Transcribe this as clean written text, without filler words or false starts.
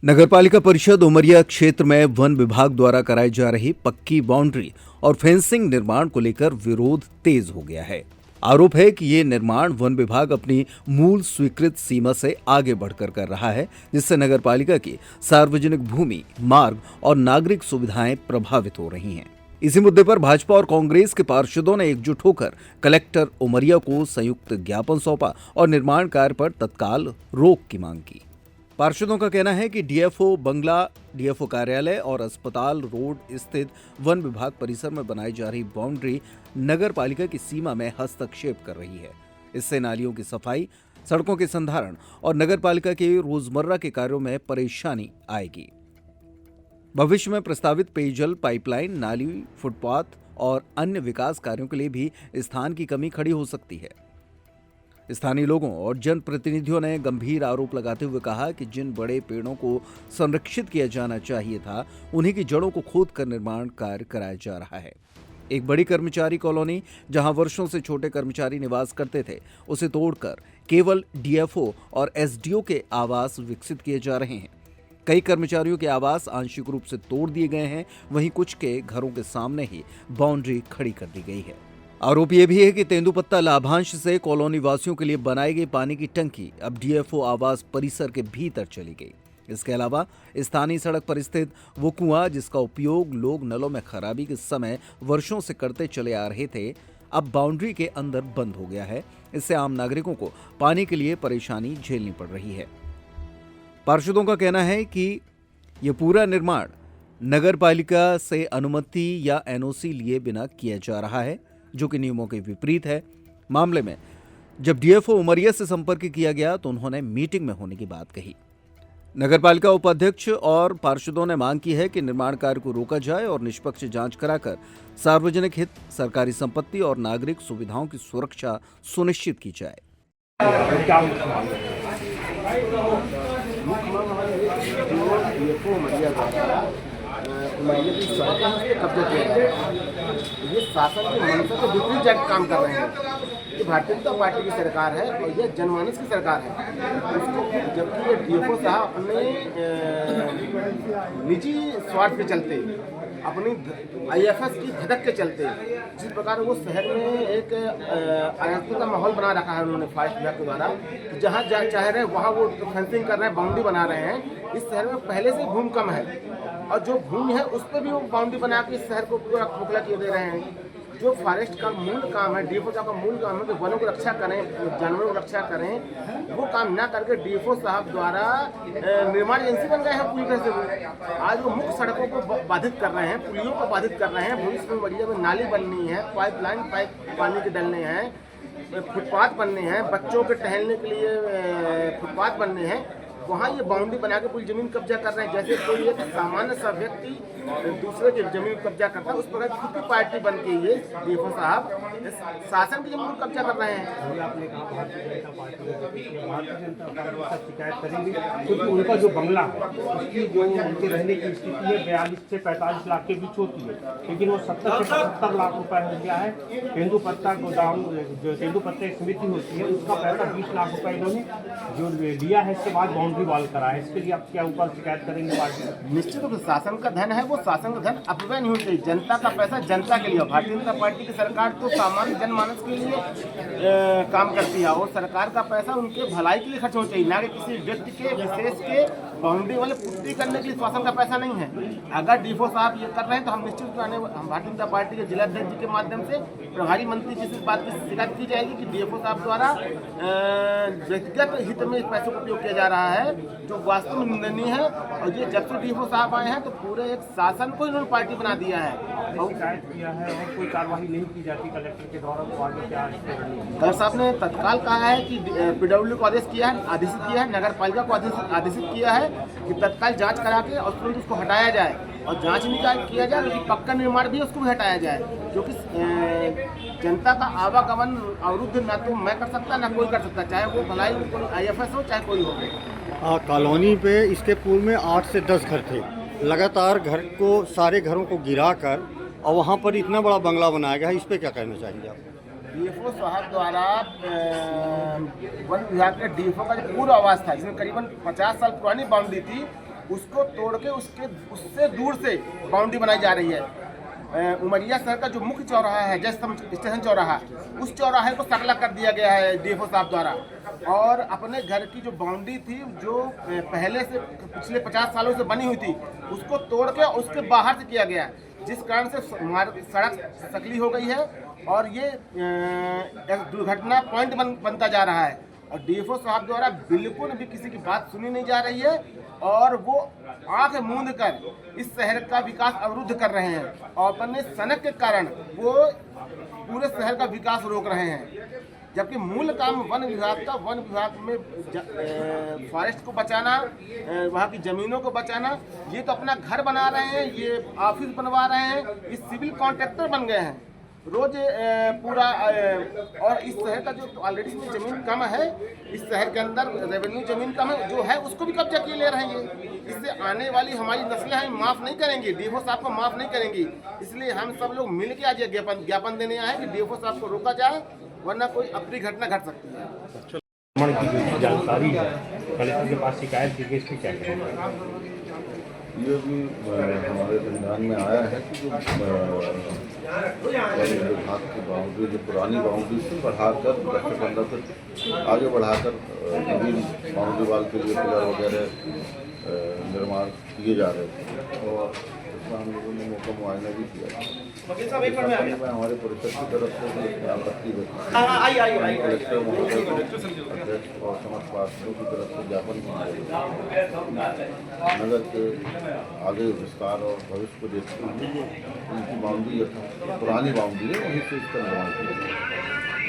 नगरपालिका परिषद उमरिया क्षेत्र में वन विभाग द्वारा कराई जा रही पक्की बाउंड्री और फेंसिंग निर्माण को लेकर विरोध तेज हो गया है। आरोप है कि ये निर्माण वन विभाग अपनी मूल स्वीकृत सीमा से आगे बढ़कर कर रहा है, जिससे नगरपालिका की सार्वजनिक भूमि, मार्ग और नागरिक सुविधाएं प्रभावित हो रही हैं। इसी मुद्दे पर भाजपा और कांग्रेस के पार्षदों ने एकजुट होकर कलेक्टर उमरिया को संयुक्त ज्ञापन सौंपा और निर्माण कार्य पर तत्काल रोक की मांग की। पार्षदों का कहना है कि डीएफओ बंगला, डीएफओ कार्यालय और अस्पताल रोड स्थित वन विभाग परिसर में बनाई जा रही बाउंड्री नगर पालिका की सीमा में हस्तक्षेप कर रही है। इससे नालियों की सफाई, सड़कों के संधारण और नगर पालिका के रोजमर्रा के कार्यों में परेशानी आएगी। भविष्य में प्रस्तावित पेयजल पाइपलाइन, नाली, फुटपाथ और अन्य विकास कार्यों के लिए भी स्थान की कमी खड़ी हो सकती है। स्थानीय लोगों और जनप्रतिनिधियों ने गंभीर आरोप लगाते हुए कहा कि जिन बड़े पेड़ों को संरक्षित किया जाना चाहिए था, उन्हीं की जड़ों को खोदकर निर्माण कार्य कराया जा रहा है। एक बड़ी कर्मचारी कॉलोनी, जहां वर्षों से छोटे कर्मचारी निवास करते थे, उसे तोड़कर केवल डीएफओ और एसडीओ के आवास विकसित किए जा रहे हैं। कई कर्मचारियों के आवास आंशिक रूप से तोड़ दिए गए हैं, वहीं कुछ के घरों के सामने ही बाउंड्री खड़ी कर दी गई है। आरोप यह भी है कि तेंदुपत्ता लाभांश से कॉलोनी वासियों के लिए बनाई गई पानी की टंकी अब डीएफओ आवास परिसर के भीतर चली गई। इसके अलावा स्थानीय सड़क पर स्थित वो कुआं, जिसका उपयोग लोग नलों में खराबी के समय वर्षों से करते चले आ रहे थे, अब बाउंड्री के अंदर बंद हो गया है। इससे आम नागरिकों को पानी के लिए परेशानी झेलनी पड़ रही है। पार्षदों का कहना है कि यह पूरा निर्माण नगर पालिका से अनुमति या एनओसी लिए बिना किया जा रहा है, जो कि नियमों के विपरीत है। मामले में जब डीएफओ उमरिया से संपर्क किया गया तो उन्होंने मीटिंग में होने की बात कही। नगरपालिका उपाध्यक्ष और पार्षदों ने मांग की है कि निर्माण कार्य को रोका जाए और निष्पक्ष जांच कराकर सार्वजनिक हित, सरकारी संपत्ति और नागरिक सुविधाओं की सुरक्षा सुनिश्चित की जाए। उमरिया की सड़कें पे कब्जा किया गया है। ये शासन के मंशा के विपरीत जाकर काम कर रहे हैं। ये भारतीय जनता पार्टी की सरकार है और ये जनमानस की सरकार है। उसको जबकि ये डीएफओ साहब अपने निजी स्वार्थ के चलते, अपनी आईएफएस की धधक के चलते, जिस प्रकार वो शहर में एक अराजकता का माहौल बना रखा है उन्होंने फास्ट विभाग के द्वारा, जहाँ चाह रहे हैं वहाँ वो फेंसिंग कर रहे हैं, बाउंड्री बना रहे हैं। इस शहर में पहले से भूमि कम है और जो भूमि है उस पर भी वो बाउंड्री बना के इस शहर को पूरा खोखला किए दे रहे हैं। जो फॉरेस्ट का मूल काम है, डीएफओ साहब का मूल काम है कि वनों की रक्षा करें, जानवरों की रक्षा करें, वो काम ना करके डीएफओ साहब द्वारा निर्माण एजेंसी बन गए हैं पूरी तरह से। आज वो मुख्य सड़कों को बाधित कर रहे हैं, पुलियों को बाधित कर रहे हैं। भविष्य में बढ़िया में नाली बननी है, पाइपलाइन पानी के डलने हैं, फुटपाथ बनने हैं, बच्चों के टहलने के लिए फुटपाथ बनने हैं, वहाँ ये बाउंड्री बना के पूरी जमीन कब्जा कर रहे हैं। जैसे कोई एक सामान्य सा व्यक्ति दूसरे की जमीन कब्जा करता है, उस प्रकार खुद की पार्टी बन के ये डीएफओ साहब शासन की जमीन को कब्जा कर रहे हैं। शिकायत करेंगे क्योंकि उनका जो बंगला है, उसकी जो उनके रहने की स्थिति है 42 से 45 लाख के बीच होती है, लेकिन वो 70 से 75 लाख रुपए हो गया है। तेंदुपत्ता गोदाम, जो तेंदुपत्ता समिति होती है, उसका पैसा 20 लाख रुपए इन्होंने जो लिया है, इसके बाद बाउंड्री वाल करा है। इसके लिए आप क्या ऊपर शिकायत करेंगे पार्टी? निश्चित रूप से शासन का धन है, वो शासन का धन अपव्यय नहीं होना चाहिए। जनता का पैसा जनता के लिए। भारतीय जनता पार्टी की सरकार तो सामान्य जनमानस के लिए काम करती है और सरकार का पैसा उनके भलाई के लिए खर्च होना चाहिए, ना कि किसी व्यक्ति के विशेष के बाउंड्री वाले पुष्टि करने के लिए। शासन का पैसा नहीं है। अगर डीएफओ साहब ये कर रहे हैं तो हम निश्चित हम भारतीय जनता पार्टी के जिलाध्यक्ष जी के माध्यम से प्रभारी मंत्री जी से इस बात की शिकायत की जाएगी कि डीएफओ साहब द्वारा व्यक्तिगत हित में इस पैसे का उपयोग किया जा रहा है, जो वास्तव में निंदनीय है। और ये जब से डीएफओ साहब आए हैं तो पूरे एक शासन को इन्होंने पार्टी बना दिया है। शिकायत किया है और कोई कार्रवाई नहीं की जाती कलेक्टर के द्वारा, तो आगे क्या? कलेक्टर साहब ने तत्काल कहा है कि पीडब्ल्यू को आदेशित किया है, नगर पालिका को आदेशित किया है कि तत्काल जांच करा के और तुरंत उसको हटाया जाए और जांच निकाल किया जाए, क्योंकि पक्का निर्माण भी है उसको भी हटाया जाए, क्योंकि जनता का आवागमन अवरुद्ध ना तो मैं कर सकता ना कोई कर सकता, चाहे वो भलाई कोई आईएफएस हो चाहे कोई हो। कॉलोनी पे इसके पूर्व में 8 से 10 घर थे। लगातार सारे घरों को गिरा कर और वहाँ पर इतना बड़ा बंगला बनाया गया है, इस पर क्या कहना चाहेंगे आप? डीएफओ साहब द्वारा वन विभाग के डीएफओ का जो पूरा आवास था, जिसमें करीबन 50 साल पुरानी बाउंड्री थी, उसको तोड़ के उससे दूर से बाउंड्री बनाई जा रही है। उमरिया शहर का जो मुख्य चौराहा है, जैसे स्टेशन चौराहा, उस चौराहे को सकला कर दिया गया है डीएफओ साहब द्वारा। और अपने घर की जो बाउंड्री थी, जो पहले से पिछले 50 सालों से बनी हुई थी, उसको तोड़ के उसके बाहर से किया गया, जिस कारण से सड़क सकली हो गई है और ये एक दुर्घटना पॉइंट बनता जा रहा है। और डीएफओ साहब द्वारा बिल्कुल भी किसी की बात सुनी नहीं जा रही है और वो आंख मूंद कर इस शहर का विकास अवरुद्ध कर रहे हैं और अपने सनक के कारण वो पूरे शहर का विकास रोक रहे हैं। जबकि मूल काम वन विभाग का, वन विभाग में फॉरेस्ट को बचाना, वहाँ की ज़मीनों को बचाना, ये तो अपना घर बना रहे हैं, ये ऑफिस बनवा रहे हैं, ये सिविल कॉन्ट्रैक्टर बन गए हैं रोज पूरा। और इस शहर का जो ऑलरेडी इसमें ज़मीन कम है, इस शहर के अंदर रेवेन्यू ज़मीन कम है जो है, उसको भी कब्जा किए ले रहे हैं। इससे आने वाली हमारी नस्लें हमें माफ़ नहीं करेंगी, डीएफओ साहब को माफ़ नहीं करेंगी। इसलिए हम सब लोग मिल के आज ज्ञापन देने आए कि डीएफओ साहब को रोका जाए, वरना कोई अप्रिय घटना घट सकती है। की जानकारी है, कलेक्टर के पास शिकायत की, इसकी क्या करेंगे? ये भी हमारे संज्ञान में आया है कि जो विभाग की बाउंड्री, जो पुरानी बाउंड्री से बढ़ाकर 10 से 15 फीट आगे बढ़ाकर नवीन बाउंड्री वाल के लिए पिलर वगैरह निर्माण किए जा रहे थे और उसमें हम लोगों ने मौका मुआयना भी किया। में हमारे परिषद की तरफ से आपत्ति कलेक्टर महोदय अध्यक्ष और समस्त पार्षदों की तरफ से ज्ञापन नगर के आगे विस्तार और भविष्य को देखते हुए उनकी बाउंड्री पुरानी बाउंड्री है, वहीं से इसका निर्माण किया।